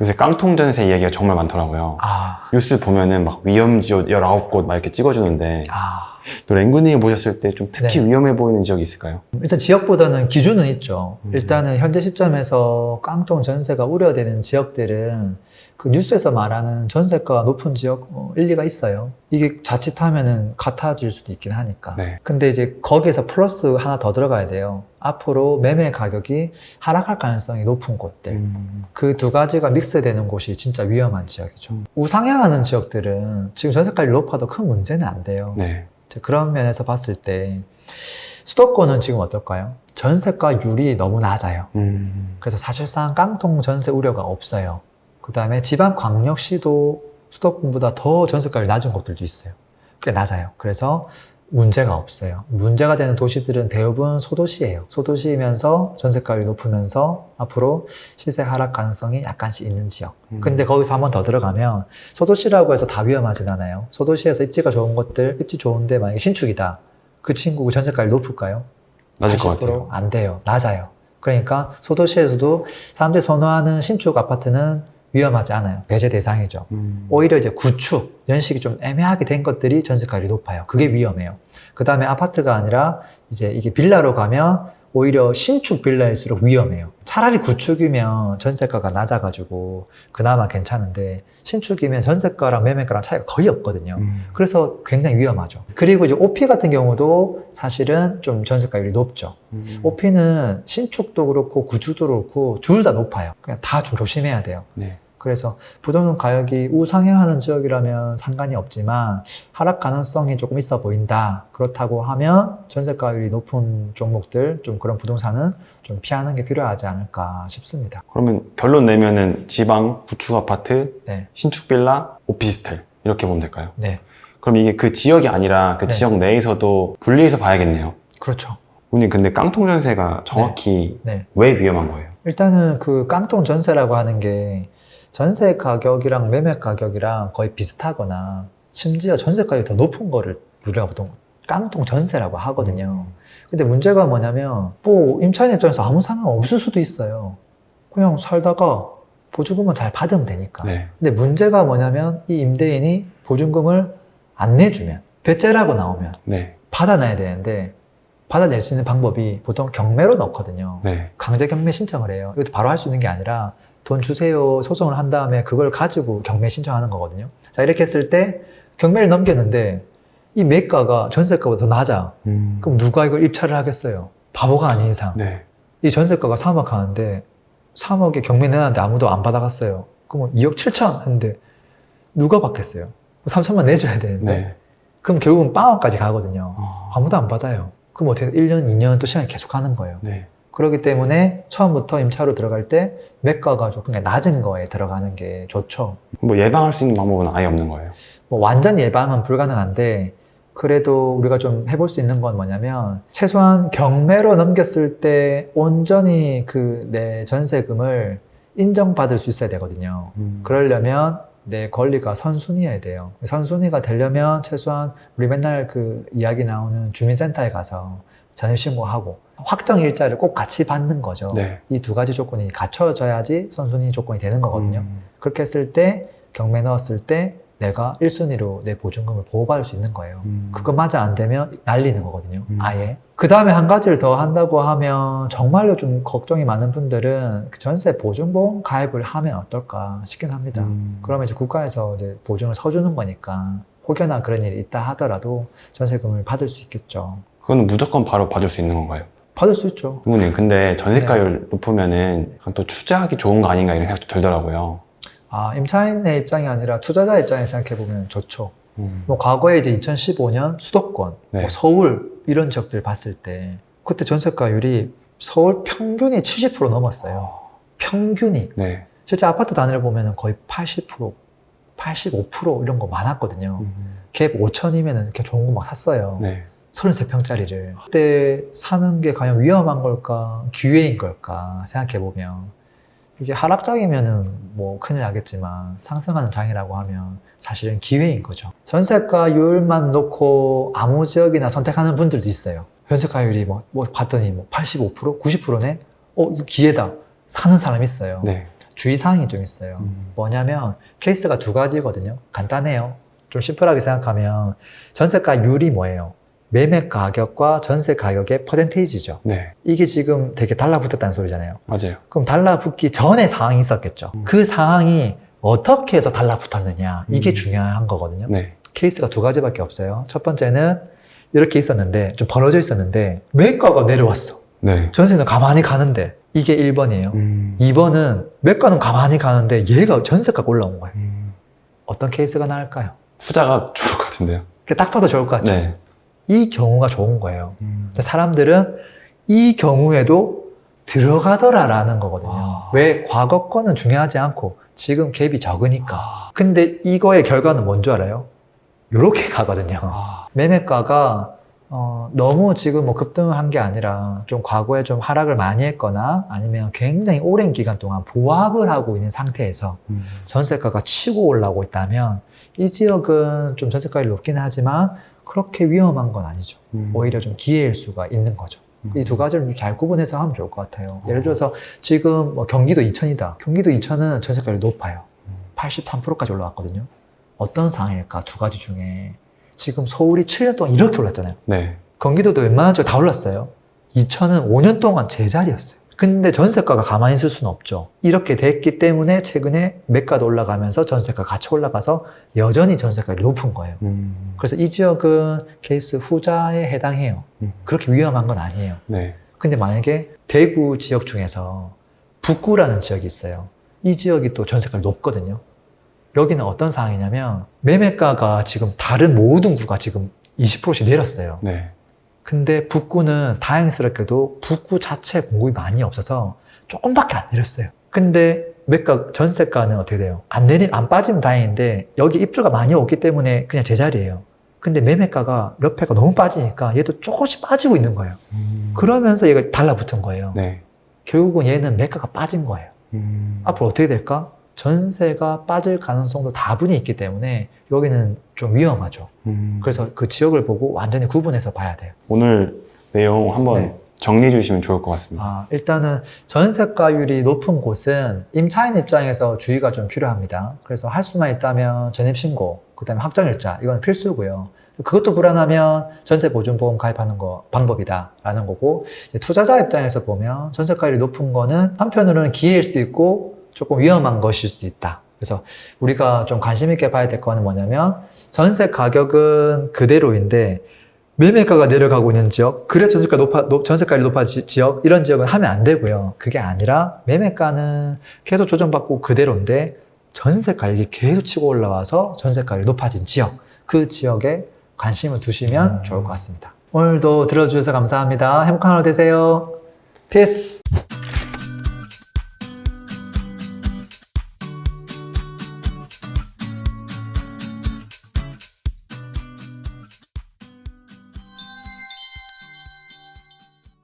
요새 깡통 전세 이야기가 정말 많더라고요. 뉴스 보면은 막 위험 지역 19곳 막 이렇게 찍어주는데 또 랭구님이 보셨을 때 좀 특히 네. 위험해 보이는 지역이 있을까요? 일단 지역보다는 기준은 있죠. 일단은 현재 시점에서 깡통 전세가 우려되는 지역들은 그 뉴스에서 말하는 전세가 높은 지역 일리가 있어요. 이게 자칫하면은 같아질 수도 있긴 하니까. 네. 근데 이제 거기에서 플러스 하나 더 들어가야 돼요. 앞으로 매매 가격이 하락할 가능성이 높은 곳들. 그 두 가지가 믹스되는 곳이 진짜 위험한 지역이죠. 우상향하는 지역들은 지금 전세가율이 높아도 큰 문제는 안 돼요. 네. 그런 면에서 봤을 때 수도권은 지금 어떨까요? 전세가율이 너무 낮아요. 그래서 사실상 깡통 전세 우려가 없어요. 그 다음에 지방광역시도 수도권보다 더 전세가율이 낮은 곳들도 있어요. 꽤 낮아요. 그래서 문제가 없어요. 문제가 되는 도시들은 대부분 소도시예요. 소도시이면서 전세가율이 높으면서 앞으로 시세 하락 가능성이 약간씩 있는 지역. 근데 거기서 한 번 더 들어가면 소도시라고 해서 다 위험하진 않아요. 소도시에서 입지가 좋은 것들, 입지 좋은데 만약에 신축이다. 그 친구 전세가율이 높을까요? 낮을 것 같아요. 안 돼요. 낮아요. 그러니까 소도시에서도 사람들이 선호하는 신축 아파트는 위험하지 않아요. 배제 대상이죠. 오히려 이제 구축, 연식이 좀 애매하게 된 것들이 전세가율이 높아요. 그게 위험해요. 그 다음에 아파트가 아니라 이제 이게 빌라로 가면 오히려 신축 빌라일수록 위험해요. 차라리 구축이면 전세가가 낮아가지고 그나마 괜찮은데 신축이면 전세가랑 매매가랑 차이가 거의 없거든요. 그래서 굉장히 위험하죠. 그리고 이제 오피 같은 경우도 사실은 좀 전세가율이 높죠. 오피는 신축도 그렇고 구축도 그렇고 둘 다 높아요. 그냥 다 좀 조심해야 돼요. 네. 그래서 부동산 가격이 우상향하는 지역이라면 상관이 없지만 하락 가능성이 조금 있어 보인다. 그렇다고 하면 전세가율이 높은 종목들, 좀 그런 부동산은 좀 피하는 게 필요하지 않을까 싶습니다. 그러면 결론 내면은 지방, 구축 아파트, 네. 신축 빌라, 오피스텔 이렇게 보면 될까요? 네. 그럼 이게 그 지역이 아니라 그 네. 지역 내에서도 분리해서 봐야겠네요. 그렇죠. 오늘 근데 깡통 전세가 정확히 네. 왜 위험한 거예요? 일단은 그 깡통 전세라고 하는 게 전세 가격이랑 매매 가격이랑 거의 비슷하거나 심지어 전세 가격이 더 높은 거를 우리가 보통 깡통 전세라고 하거든요. 근데 문제가 뭐냐면 뭐 임차인 입장에서 아무 상관 없을 수도 있어요. 그냥 살다가 보증금만 잘 받으면 되니까. 네. 근데 문제가 뭐냐면 이 임대인이 보증금을 안 내주면 배째라고 나오면 네. 받아내야 되는데 받아낼 수 있는 방법이 보통 경매로 넣거든요. 네. 강제 경매 신청을 해요. 이것도 바로 할 수 있는 게 아니라 돈 주세요 소송을 한 다음에 그걸 가지고 경매 신청하는 거거든요. 자, 이렇게 했을 때 경매를 넘겼는데 이 매가가 전세가보다 더 낮아. 그럼 누가 이걸 입찰을 하겠어요? 바보가 아닌 이상. 네. 이 전세가가 3억 하는데 3억에 경매 내놨는데 아무도 안 받아갔어요. 그럼 2억 7천 했는데 누가 받겠어요? 3천만 내줘야 되는데. 네. 그럼 결국은 빵원까지 가거든요. 아무도 안 받아요. 그럼 어떻게 1년, 2년 또 시간이 계속 가는 거예요. 네. 그렇기 때문에 처음부터 임차로 들어갈 때 매가가 좀 그러니까 낮은 거에 들어가는 게 좋죠. 뭐 예방할 수 있는 방법은 아예 없는 거예요. 뭐 완전 예방은 불가능한데 그래도 우리가 좀 해볼 수 있는 건 뭐냐면 최소한 경매로 넘겼을 때 온전히 그 내 전세금을 인정받을 수 있어야 되거든요. 그러려면 내 권리가 선순위여야 돼요. 선순위가 되려면 최소한 우리 맨날 그 이야기 나오는 주민센터에 가서 전입신고하고 확정 일자를 꼭 같이 받는 거죠. 네. 이 두 가지 조건이 갖춰져야지 선순위 조건이 되는 거거든요. 그렇게 했을 때 경매 넣었을 때 내가 1순위로 내 보증금을 보호받을 수 있는 거예요. 그것마저 안 되면 날리는 거거든요. 아예. 그 다음에 한 가지를 더 한다고 하면 정말로 좀 걱정이 많은 분들은 전세 보증보험 가입을 하면 어떨까 싶긴 합니다. 그러면 이제 국가에서 이제 보증을 서주는 거니까 혹여나 그런 일이 있다 하더라도 전세금을 받을 수 있겠죠. 그거는 무조건 바로 받을 수 있는 건가요? 받을 수 있죠. 부모님, 근데 전세가율 높으면은 약간 또 투자하기 좋은 거 아닌가 이런 생각도 들더라고요. 아, 임차인의 입장이 아니라 투자자 입장에서 생각해보면 좋죠. 뭐 과거에 이제 2015년 수도권, 네. 뭐 서울 이런 지역들 봤을 때 그때 전세가율이 서울 평균이 70% 넘었어요. 평균이. 네. 실제 아파트 단위를 보면 거의 80%, 85% 이런 거 많았거든요. 갭 5천이면 이렇게 좋은 거 막 샀어요. 네. 33평짜리를. 그때 사는 게 과연 위험한 걸까, 기회인 걸까 생각해보면 이게 하락장이면은 뭐 큰일 나겠지만 상승하는 장이라고 하면 사실은 기회인 거죠. 전세가율만 놓고 아무 지역이나 선택하는 분들도 있어요. 전세가율이 봤더니 85%, 90%네? 이거 기회다. 사는 사람 있어요. 네. 주의사항이 좀 있어요. 뭐냐면 케이스가 두 가지거든요. 간단해요. 좀 심플하게 생각하면 전세가율이 뭐예요? 매매 가격과 전세 가격의 퍼센테이지죠. 네. 이게 지금 되게 달라붙었다는 소리잖아요. 맞아요. 그럼 달라붙기 전에 상황이 있었겠죠. 그 상황이 어떻게 해서 달라붙었느냐 이게 중요한 거거든요. 네. 케이스가 두 가지밖에 없어요. 첫 번째는 이렇게 있었는데 좀 벌어져 있었는데 매가가 내려왔어. 네. 전세는 가만히 가는데 이게 1번이에요. 2번은 매가는 가만히 가는데 얘가 전세가가 올라온 거예요. 어떤 케이스가 나을까요? 후자가 좋을 것 같은데요. 딱 봐도 좋을 것 같죠. 네. 이 경우가 좋은 거예요. 근데 사람들은 이 경우에도 들어가더라라는 거거든요. 왜? 과거 거는 중요하지 않고 지금 갭이 적으니까. 근데 이거의 결과는 뭔 줄 알아요? 요렇게 가거든요. 매매가가 너무 지금 뭐 급등을 한 게 아니라 좀 과거에 좀 하락을 많이 했거나 아니면 굉장히 오랜 기간 동안 보합을 하고 있는 상태에서 전세가가 치고 올라오고 있다면 이 지역은 좀 전세가율이 높긴 하지만 그렇게 위험한 건 아니죠. 오히려 좀 기회일 수가 있는 거죠. 이 두 가지를 잘 구분해서 하면 좋을 것 같아요. 예를 들어서 지금 뭐 경기도 이천이다. 경기도 이천은 전세가율이 높아요. 83%까지 올라왔거든요. 어떤 상황일까? 두 가지 중에. 지금 서울이 7년 동안 이렇게 올랐잖아요. 네. 경기도도 웬만한 쪽 다 올랐어요. 이천은 5년 동안 제자리였어요. 근데 전세가가 가만히 있을 수는 없죠. 이렇게 됐기 때문에 최근에 매가도 올라가면서 전세가 같이 올라가서 여전히 전세가가 높은 거예요. 그래서 이 지역은 케이스 후자에 해당해요. 그렇게 위험한 건 아니에요. 네. 근데 만약에 대구 지역 중에서 북구라는 지역이 있어요. 이 지역이 또 전세가가 높거든요. 여기는 어떤 상황이냐면 매매가가 지금 다른 모든 구가 지금 20%씩 내렸어요. 네. 근데 북구는 다행스럽게도 북구 자체 공급이 많이 없어서 조금밖에 안 내렸어요. 근데 매가 전세가는 어떻게 돼요? 안 빠지면 다행인데 여기 입주가 많이 없기 때문에 그냥 제자리예요. 근데 매매가가 옆에가 너무 빠지니까 얘도 조금씩 빠지고 있는 거예요. 그러면서 얘가 달라붙은 거예요. 네. 결국은 얘는 매가가 빠진 거예요. 앞으로 어떻게 될까? 전세가 빠질 가능성도 다분히 있기 때문에 여기는 좀 위험하죠. 그래서 그 지역을 보고 완전히 구분해서 봐야 돼요. 오늘 내용 한번 네. 정리해 주시면 좋을 것 같습니다. 일단은 전세가율이 높은 곳은 임차인 입장에서 주의가 좀 필요합니다. 그래서 할 수만 있다면 전입신고, 그 다음에 확정일자, 이건 필수고요. 그것도 불안하면 전세보증보험 가입하는 거 방법이다라는 거고, 이제 투자자 입장에서 보면 전세가율이 높은 거는 한편으로는 기회일 수도 있고 조금 위험한 것일 수도 있다. 그래서 우리가 좀 관심 있게 봐야 될 거는 뭐냐면 전세 가격은 그대로인데 매매가가 내려가고 있는 지역, 그래서 전세가율이 높아진 지역, 이런 지역은 하면 안 되고요. 그게 아니라 매매가는 계속 조정받고 그대로인데 전세 가격이 계속 치고 올라와서 전세가율이 높아진 지역, 그 지역에 관심을 두시면 좋을 것 같습니다. 오늘도 들어주셔서 감사합니다. 행복한 하루 되세요. 피스!